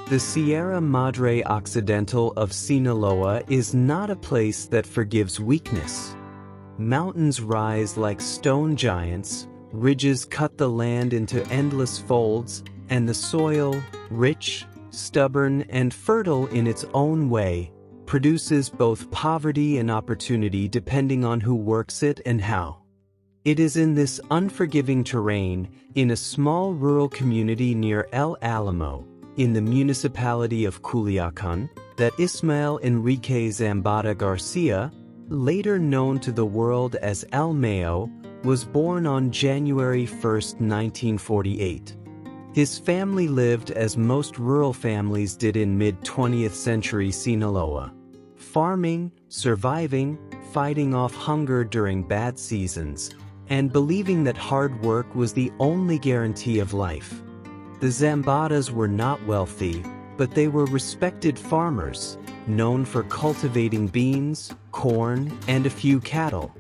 The Sierra Madre Occidental of Sinaloa is not a place that forgives weakness. Mountains rise like stone giants, ridges cut the land into endless folds, and the soil, rich, stubborn, and fertile in its own way, produces both poverty and opportunity depending on who works it and how. It is in this unforgiving terrain, in a small rural community near El Alamo, in the municipality of Culiacan, that Ismael Enrique Zambada García, later known to the world as El Mayo, was born on January 1, 1948. His family lived as most rural families did in mid-20th century Sinaloa, farming, surviving, fighting off hunger during bad seasons, and believing that hard work was the only guarantee of life. The Zambadas were not wealthy, but they were respected farmers, known for cultivating beans, corn, and a few cattle.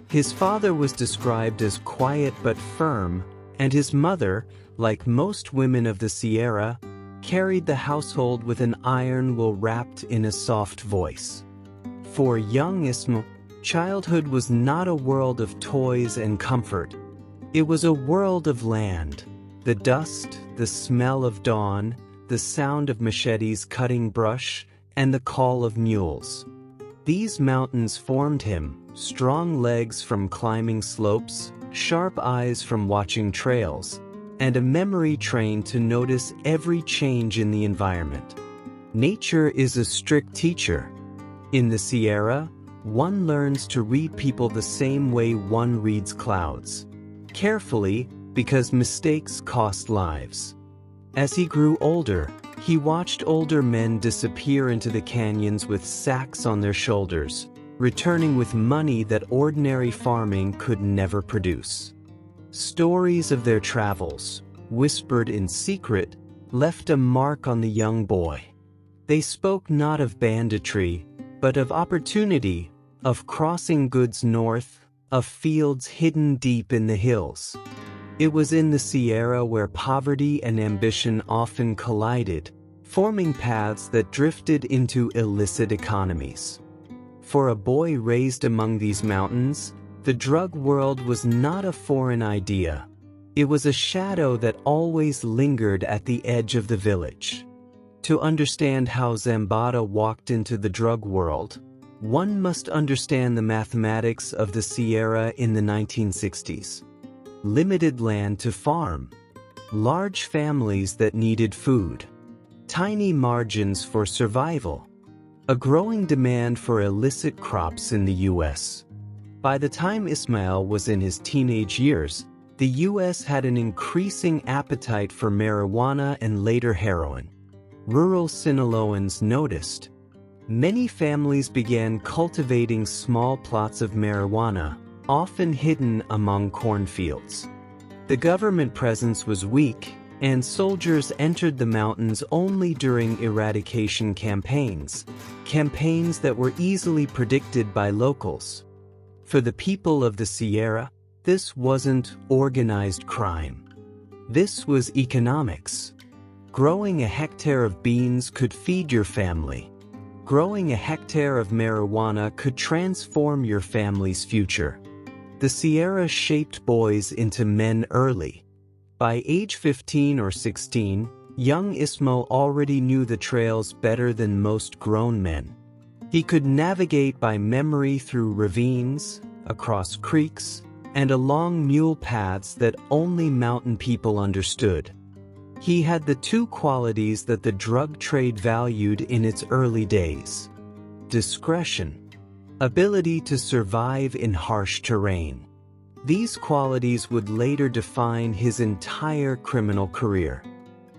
His father was described as quiet but firm, and his mother, like most women of the Sierra, carried the household with an iron will wrapped in a soft voice. For young Ismael, childhood was not a world of toys and comfort. It was a world of land. The dust, the smell of dawn, the sound of machetes cutting brush, and the call of mules. These mountains formed him, strong legs from climbing slopes, sharp eyes from watching trails, and a memory trained to notice every change in the environment. Nature is a strict teacher. In the Sierra, one learns to read people the same way one reads clouds. Carefully, because mistakes cost lives. As he grew older, he watched older men disappear into the canyons with sacks on their shoulders, returning with money that ordinary farming could never produce. Stories of their travels, whispered in secret, left a mark on the young boy. They spoke not of banditry, but of opportunity, of crossing goods north, of fields hidden deep in the hills. It was in the Sierra where poverty and ambition often collided, forming paths that drifted into illicit economies. For a boy raised among these mountains, the drug world was not a foreign idea. It was a shadow that always lingered at the edge of the village. To understand how Zambada walked into the drug world, one must understand the mathematics of the Sierra in the 1960s. Limited land to farm, large families that needed food, tiny margins for survival, a growing demand for illicit crops in the U.S. By the time Ismael was in his teenage years, the U.S. had an increasing appetite for marijuana and later heroin. Rural Sinaloans noticed. Many families began cultivating small plots of marijuana, often hidden among cornfields. The government presence was weak, and soldiers entered the mountains only during eradication campaigns that were easily predicted by locals. For the people of the Sierra, this wasn't organized crime. This was economics. Growing a hectare of beans could feed your family. Growing a hectare of marijuana could transform your family's future. The Sierra shaped boys into men early. By age 15 or 16, young Ismael already knew the trails better than most grown men. He could navigate by memory through ravines, across creeks, and along mule paths that only mountain people understood. He had the two qualities that the drug trade valued in its early days: discretion, ability to survive in harsh terrain. These qualities would later define his entire criminal career.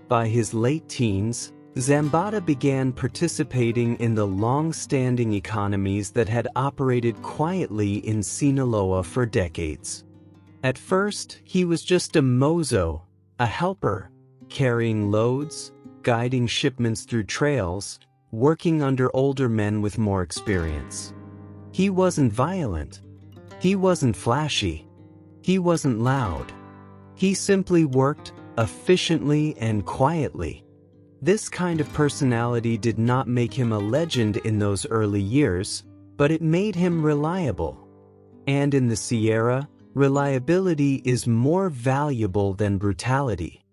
By his late teens, Zambada began participating in the long-standing economies that had operated quietly in Sinaloa for decades. At first, he was just a mozo, a helper, carrying loads, guiding shipments through trails, working under older men with more experience. He wasn't violent. He wasn't flashy. He wasn't loud. He simply worked efficiently and quietly. This kind of personality did not make him a legend in those early years, but it made him reliable. And in the Sierra, reliability is more valuable than brutality.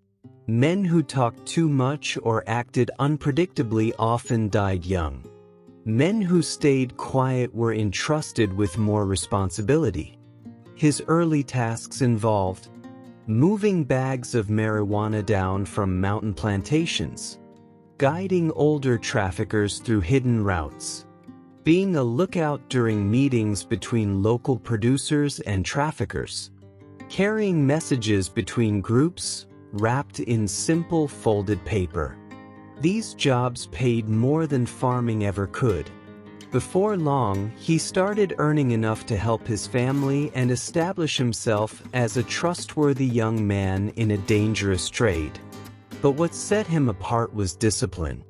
Men who talked too much or acted unpredictably often died young. Men who stayed quiet were entrusted with more responsibility. His early tasks involved moving bags of marijuana down from mountain plantations, guiding older traffickers through hidden routes, being a lookout during meetings between local producers and traffickers, carrying messages between groups wrapped in simple folded paper. These jobs paid more than farming ever could. Before long, he started earning enough to help his family and establish himself as a trustworthy young man in a dangerous trade. But what set him apart was discipline.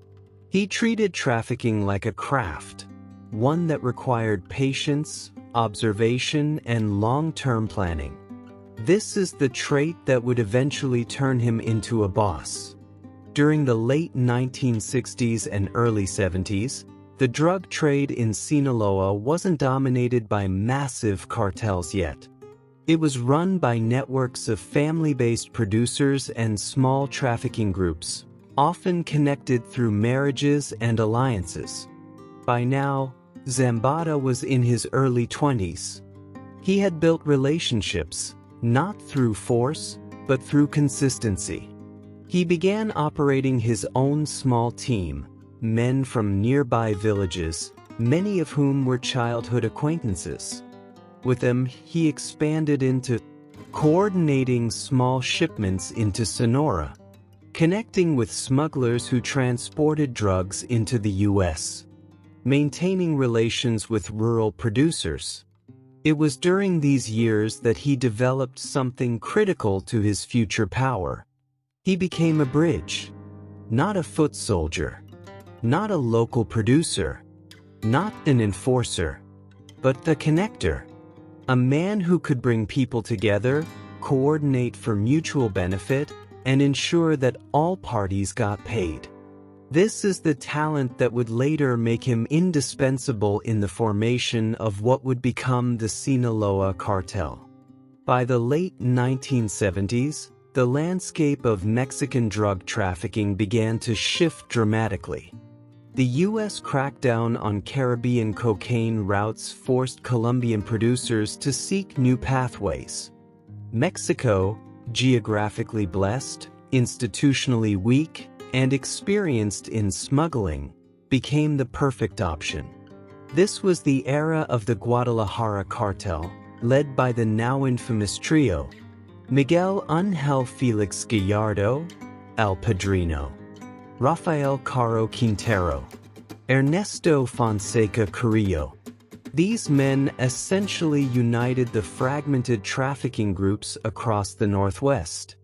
He treated trafficking like a craft, one that required patience, observation, and long-term planning. This is the trait that would eventually turn him into a boss. During the late 1960s and early 70s, the drug trade in Sinaloa wasn't dominated by massive cartels yet. It was run by networks of family-based producers and small trafficking groups, often connected through marriages and alliances. By now, Zambada was in his early 20s. He had built relationships, not through force, but through consistency. He began operating his own small team, men from nearby villages, many of whom were childhood acquaintances. With them, he expanded into coordinating small shipments into Sonora, connecting with smugglers who transported drugs into the U.S., maintaining relations with rural producers. It was during these years that he developed something critical to his future power. He became a bridge, not a foot soldier, not a local producer, not an enforcer, but the connector. A man who could bring people together, coordinate for mutual benefit, and ensure that all parties got paid. This is the talent that would later make him indispensable in the formation of what would become the Sinaloa cartel. By the late 1970s, the landscape of Mexican drug trafficking began to shift dramatically. The U.S. crackdown on Caribbean cocaine routes forced Colombian producers to seek new pathways. Mexico, geographically blessed, institutionally weak, and experienced in smuggling, became the perfect option. This was the era of the Guadalajara cartel, led by the now infamous trio, Miguel Ángel Felix Gallardo, El Padrino, Rafael Caro Quintero, Ernesto Fonseca Carrillo. These men essentially united the fragmented trafficking groups across the Northwest.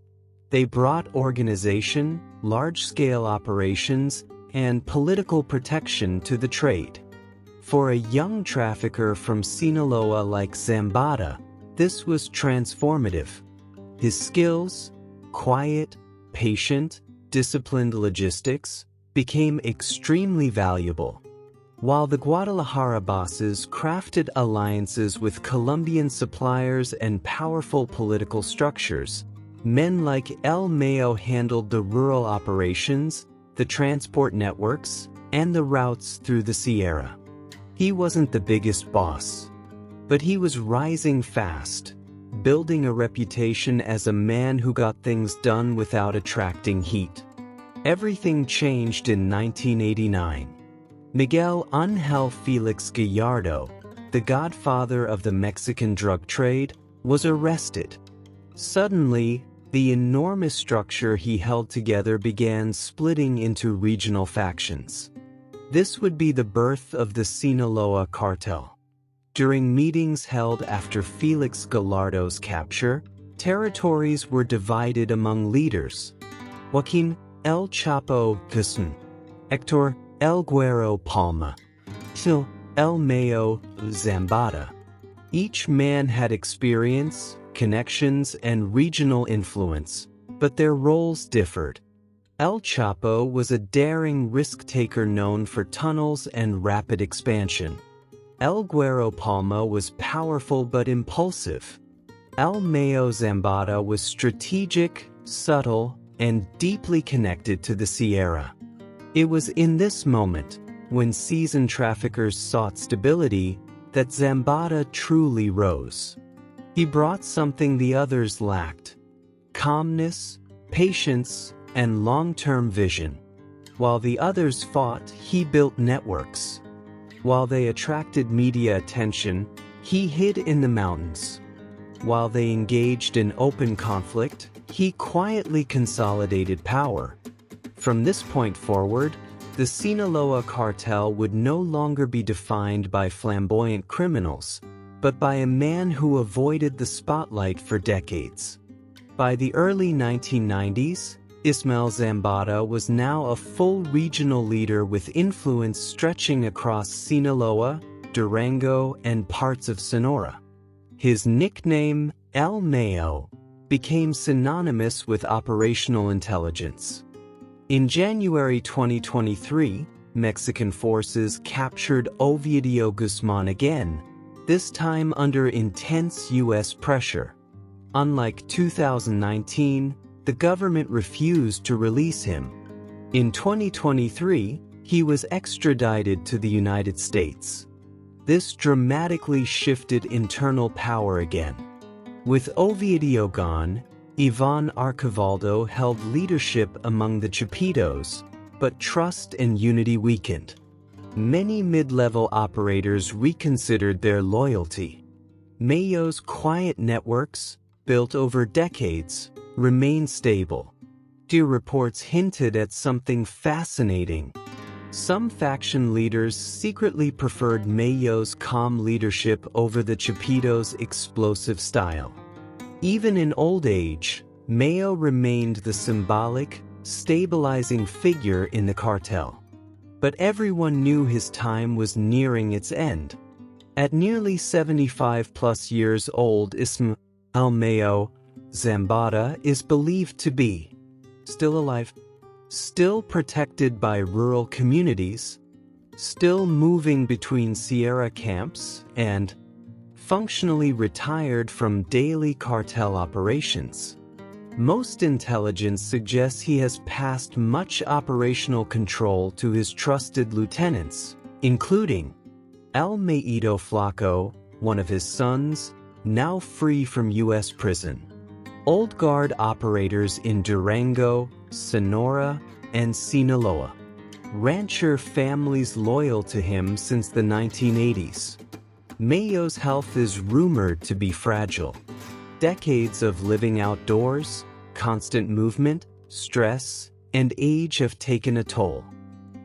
They brought organization, large-scale operations, and political protection to the trade. For a young trafficker from Sinaloa like Zambada, this was transformative. His skills, quiet, patient, disciplined logistics, became extremely valuable. While the Guadalajara bosses crafted alliances with Colombian suppliers and powerful political structures, men like El Mayo handled the rural operations, the transport networks, and the routes through the Sierra. He wasn't the biggest boss, but he was rising fast, building a reputation as a man who got things done without attracting heat. Everything changed in 1989. Miguel Ángel Felix Gallardo, the godfather of the Mexican drug trade, was arrested. Suddenly, the enormous structure he held together began splitting into regional factions. This would be the birth of the Sinaloa cartel. During meetings held after Felix Gallardo's capture, territories were divided among leaders: Joaquin El Chapo Guzman, Hector El Güero Palma, Gil El Mayo Zambada. Each man had experience, connections, and regional influence, but their roles differed. El Chapo was a daring risk-taker known for tunnels and rapid expansion. El Güero Palma was powerful but impulsive. El Mayo Zambada was strategic, subtle, and deeply connected to the Sierra. It was in this moment, when seasoned traffickers sought stability, that Zambada truly rose. He brought something the others lacked: calmness, patience, and long-term vision. While the others fought, he built networks. While they attracted media attention, he hid in the mountains. While they engaged in open conflict, he quietly consolidated power. From this point forward, the Sinaloa cartel would no longer be defined by flamboyant criminals, but by a man who avoided the spotlight for decades. By the early 1990s, Ismael Zambada was now a full regional leader with influence stretching across Sinaloa, Durango, and parts of Sonora. His nickname, El Mayo, became synonymous with operational intelligence. In January 2023, Mexican forces captured Ovidio Guzman again, this time under intense U.S. pressure. Unlike 2019, the government refused to release him. In 2023, he was extradited to the United States. This dramatically shifted internal power again. With Ovidio gone, Ivan Archivaldo held leadership among the Chapitos, but trust and unity weakened. Many mid-level operators reconsidered their loyalty. Mayo's quiet networks, built over decades, remained stable. Dear reports hinted at something fascinating. Some faction leaders secretly preferred Mayo's calm leadership over the Chapitos' explosive style. Even in old age, Mayo remained the symbolic, stabilizing figure in the cartel. But everyone knew his time was nearing its end. At nearly 75+ years old, Ismael Mayo Zambada is believed to be still alive, still protected by rural communities, still moving between Sierra camps, and functionally retired from daily cartel operations. Most intelligence suggests he has passed much operational control to his trusted lieutenants, including El Maito Flaco, one of his sons, now free from U.S. prison. Old guard operators in Durango, Sonora, and Sinaloa. Rancher families loyal to him since the 1980s. Mayo's health is rumored to be fragile. Decades of living outdoors, constant movement, stress, and age have taken a toll.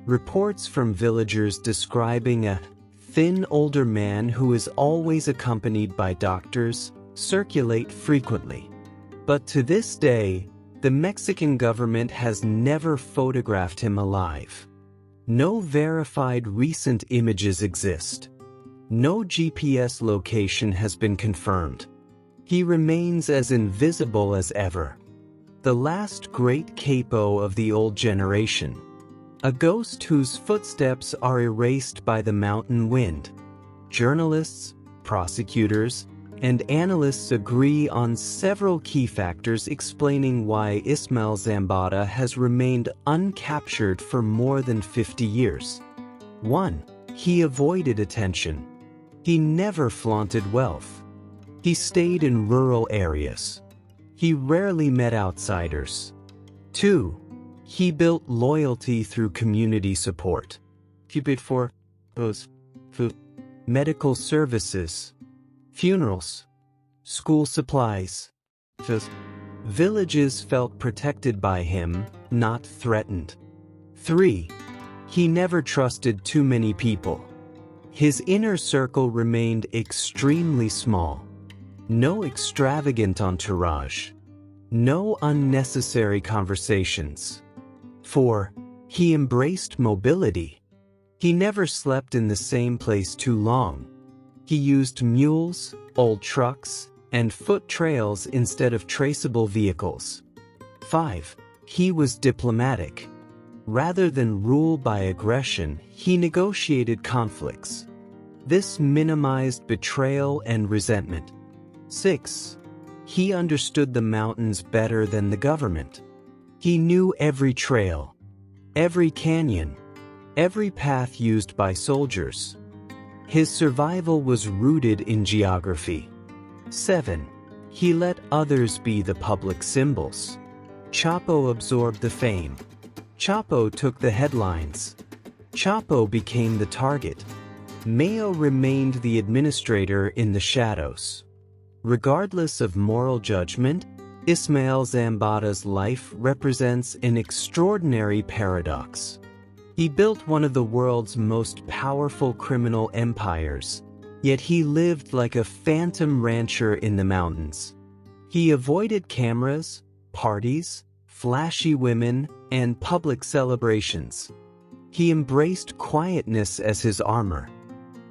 Reports from villagers describing a thin older man who is always accompanied by doctors circulate frequently. But to this day, the Mexican government has never photographed him alive. No verified recent images exist. No GPS location has been confirmed. He remains as invisible as ever. The last great capo of the old generation. A ghost whose footsteps are erased by the mountain wind. Journalists, prosecutors, and analysts agree on several key factors explaining why Ismael Zambada has remained uncaptured for more than 50 years. 1. He avoided attention. He never flaunted wealth. He stayed in rural areas. He rarely met outsiders. 2. He built loyalty through community support. He paid for food, medical services, funerals, school supplies. Villages felt protected by him, not threatened. 3. He never trusted too many people. His inner circle remained extremely small. No extravagant entourage. No unnecessary conversations. 4. He embraced mobility. He never slept in the same place too long. He used mules, old trucks, and foot trails instead of traceable vehicles. 5. he was diplomatic. Rather than rule by aggression, he negotiated conflicts. This minimized betrayal and resentment. 6. He understood the mountains better than the government. He knew every trail, every canyon, every path used by soldiers. His survival was rooted in geography. 7. He let others be the public symbols. Chapo absorbed the fame. Chapo took the headlines. Chapo became the target. Mayo remained the administrator in the shadows. Regardless of moral judgment, Ismael Zambada's life represents an extraordinary paradox. He built one of the world's most powerful criminal empires, yet he lived like a phantom rancher in the mountains. He avoided cameras, parties, flashy women, and public celebrations. He embraced quietness as his armor.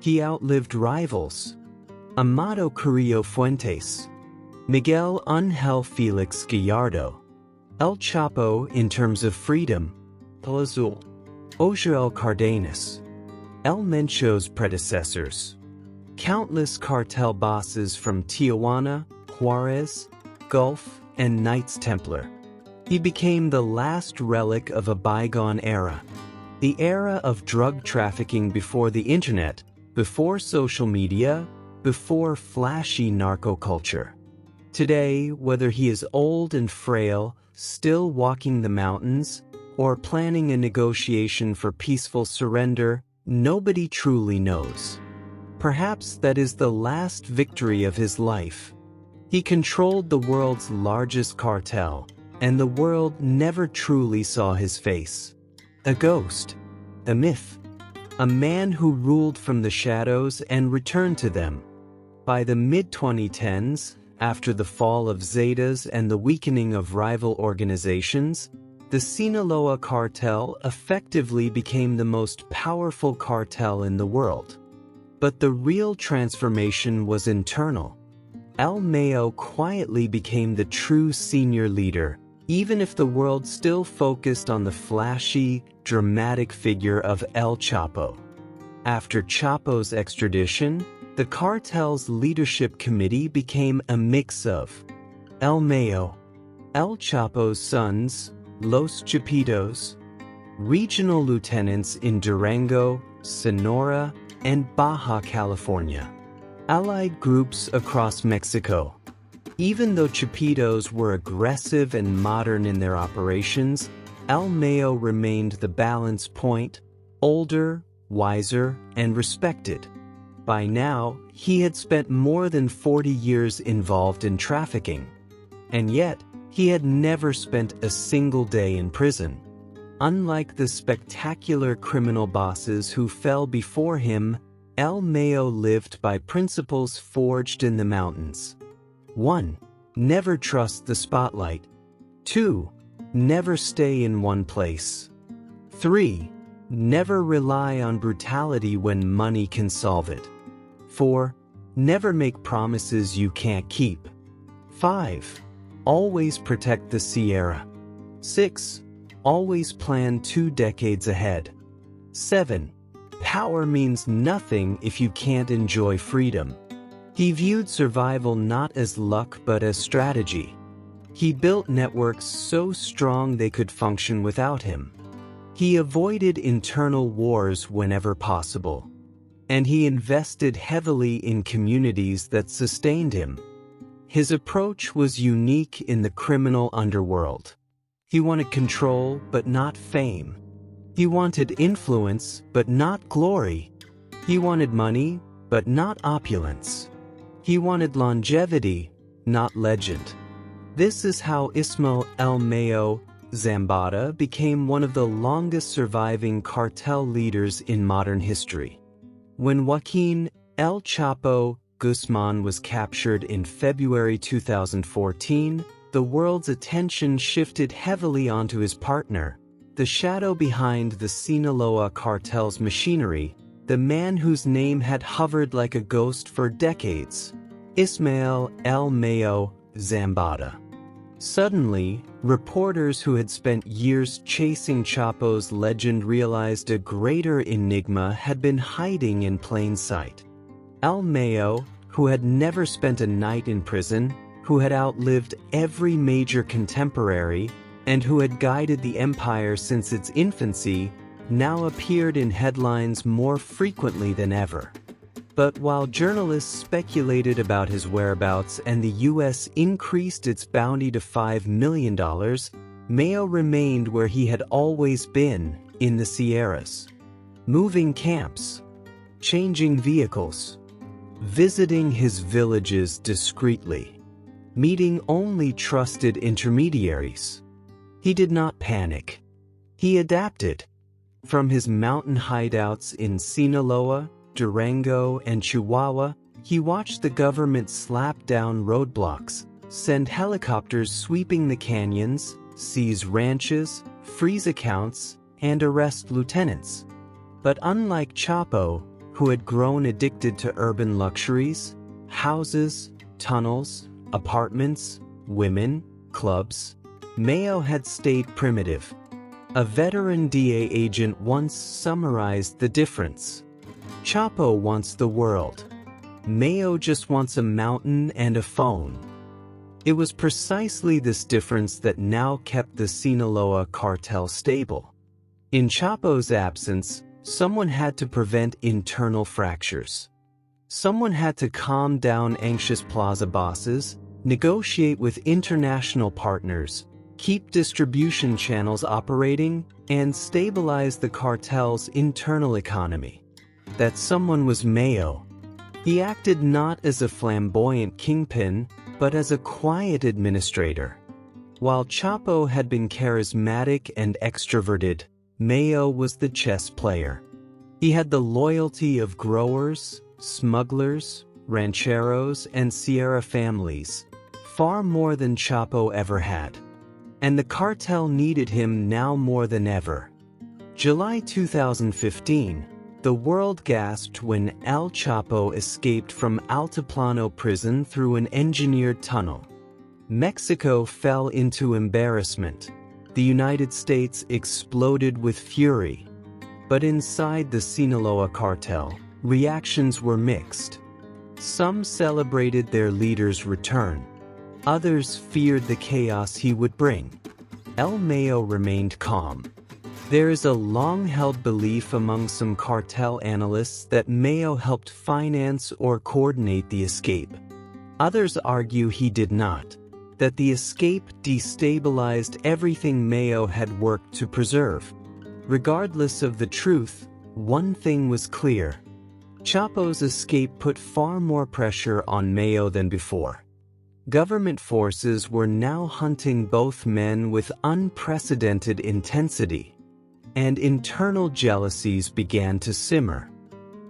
He outlived rivals. Amado Carrillo Fuentes, Miguel Ángel Félix Gallardo, El Chapo in terms of freedom, El Azul, Ojoel Cardenas, El Mencho's predecessors. Countless cartel bosses from Tijuana, Juarez, Gulf, and Knights Templar. He became the last relic of a bygone era. The era of drug trafficking before the internet, before social media, before flashy narco-culture. Today, whether he is old and frail, still walking the mountains, or planning a negotiation for peaceful surrender, nobody truly knows. Perhaps that is the last victory of his life. He controlled the world's largest cartel, and the world never truly saw his face. A ghost, a myth, a man who ruled from the shadows and returned to them. By the mid-2010s, after the fall of Zetas and the weakening of rival organizations, the Sinaloa cartel effectively became the most powerful cartel in the world. But the real transformation was internal. El Mayo quietly became the true senior leader, even if the world still focused on the flashy, dramatic figure of El Chapo. After Chapo's extradition, the cartel's leadership committee became a mix of El Mayo, El Chapo's sons, Los Chapitos, regional lieutenants in Durango, Sonora, and Baja California, allied groups across Mexico. Even though Chapitos were aggressive and modern in their operations, El Mayo remained the balance point, older, wiser, and respected. By now, he had spent more than 40 years involved in trafficking. And yet, he had never spent a single day in prison. Unlike the spectacular criminal bosses who fell before him, El Mayo lived by principles forged in the mountains. 1. Never trust the spotlight. 2. Never stay in one place. 3. Never rely on brutality when money can solve it. 4. Never make promises you can't keep. 5. Always protect the Sierra. 6. Always plan 2 decades ahead. 7. Power means nothing if you can't enjoy freedom. He viewed survival not as luck but as strategy. He built networks so strong they could function without him. He avoided internal wars whenever possible. And he invested heavily in communities that sustained him. His approach was unique in the criminal underworld. He wanted control but not fame. He wanted influence but not glory. He wanted money but not opulence. He wanted longevity, not legend. This is how Ismael El Mayo Zambada became one of the longest surviving cartel leaders in modern history. When Joaquin El Chapo Guzman was captured in February 2014, the world's attention shifted heavily onto his partner, the shadow behind the Sinaloa cartel's machinery, the man whose name had hovered like a ghost for decades, Ismael El Mayo Zambada. Suddenly, reporters who had spent years chasing Chapo's legend realized a greater enigma had been hiding in plain sight. El Mayo, who had never spent a night in prison, who had outlived every major contemporary, and who had guided the empire since its infancy, now appeared in headlines more frequently than ever. But while journalists speculated about his whereabouts and the U.S. increased its bounty to $5 million, Mayo remained where he had always been, in the Sierras. Moving camps, changing vehicles, visiting his villages discreetly, meeting only trusted intermediaries. He did not panic. He adapted. From his mountain hideouts in Sinaloa, Durango, and Chihuahua, he watched the government slap down roadblocks, send helicopters sweeping the canyons, seize ranches, freeze accounts, and arrest lieutenants. But unlike Chapo, who had grown addicted to urban luxuries, houses, tunnels, apartments, women, clubs, Mayo had stayed primitive. A veteran DA agent once summarized the difference. Chapo wants the world. Mayo just wants a mountain and a phone. It was precisely this difference that now kept the Sinaloa cartel stable. In Chapo's absence, someone had to prevent internal fractures. Someone had to calm down anxious plaza bosses, negotiate with international partners, keep distribution channels operating, and stabilize the cartel's internal economy. That someone was Mayo. He acted not as a flamboyant kingpin, but as a quiet administrator. While Chapo had been charismatic and extroverted, Mayo was the chess player. He had the loyalty of growers, smugglers, rancheros, and Sierra families, far more than Chapo ever had. And the cartel needed him now more than ever. July 2015, the world gasped when El Chapo escaped from Altiplano prison through an engineered tunnel. Mexico fell into embarrassment. The United States exploded with fury. But inside the Sinaloa cartel, reactions were mixed. Some celebrated their leader's return. Others feared the chaos he would bring. El Mayo remained calm. There is a long-held belief among some cartel analysts that Mayo helped finance or coordinate the escape. Others argue he did not, that the escape destabilized everything Mayo had worked to preserve. Regardless of the truth, one thing was clear. Chapo's escape put far more pressure on Mayo than before. Government forces were now hunting both men with unprecedented intensity. And internal jealousies began to simmer.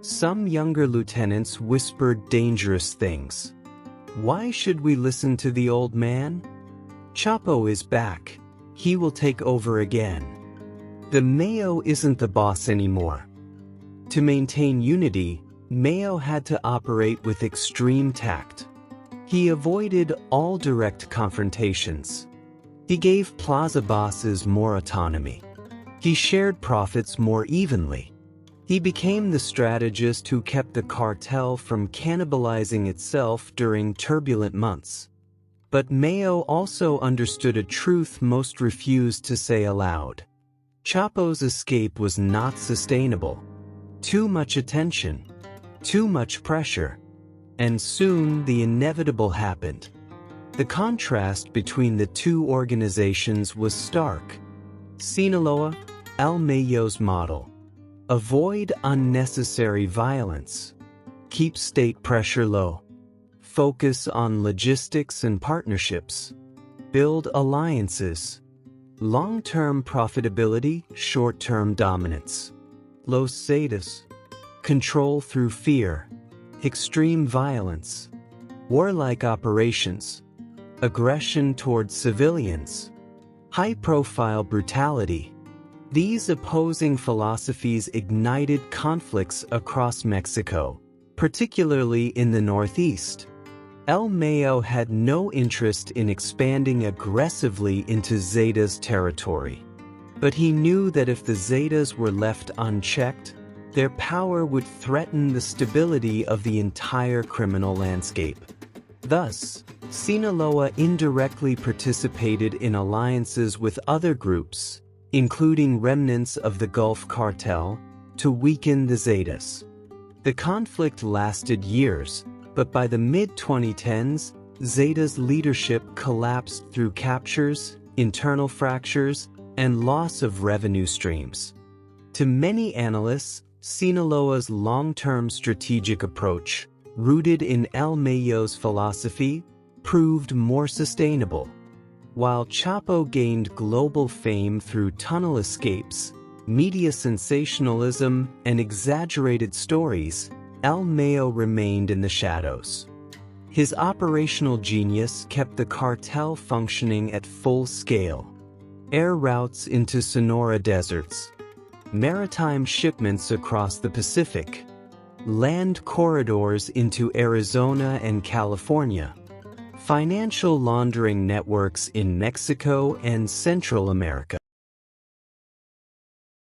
Some younger lieutenants whispered dangerous things. Why should we listen to the old man? Chapo is back. He will take over again. The Mayo isn't the boss anymore. To maintain unity, Mayo had to operate with extreme tact. He avoided all direct confrontations. He gave plaza bosses more autonomy. He shared profits more evenly. He became the strategist who kept the cartel from cannibalizing itself during turbulent months. But Mayo also understood a truth most refused to say aloud. Chapo's escape was not sustainable. Too much attention, too much pressure, and soon the inevitable happened. The contrast between the two organizations was stark. Sinaloa, El Mayo's model. Avoid unnecessary violence. Keep state pressure low. Focus on logistics and partnerships. Build alliances. Long-term profitability, short-term dominance. Los Zetas. Control through fear. Extreme violence. Warlike operations. Aggression towards civilians. High-profile brutality. These opposing philosophies ignited conflicts across Mexico, particularly in the Northeast. El Mayo had no interest in expanding aggressively into Zetas territory. But he knew that if the Zetas were left unchecked, their power would threaten the stability of the entire criminal landscape. Thus, Sinaloa indirectly participated in alliances with other groups, including remnants of the Gulf Cartel, to weaken the Zetas. The conflict lasted years, but by the mid-2010s, Zetas' leadership collapsed through captures, internal fractures, and loss of revenue streams. To many analysts, Sinaloa's long-term strategic approach, rooted in El Mayo's philosophy, proved more sustainable. While Chapo gained global fame through tunnel escapes, media sensationalism, and exaggerated stories, El Mayo remained in the shadows. His operational genius kept the cartel functioning at full scale. Air routes into Sonora deserts, maritime shipments across the Pacific, land corridors into Arizona and California, financial laundering networks in Mexico and Central America.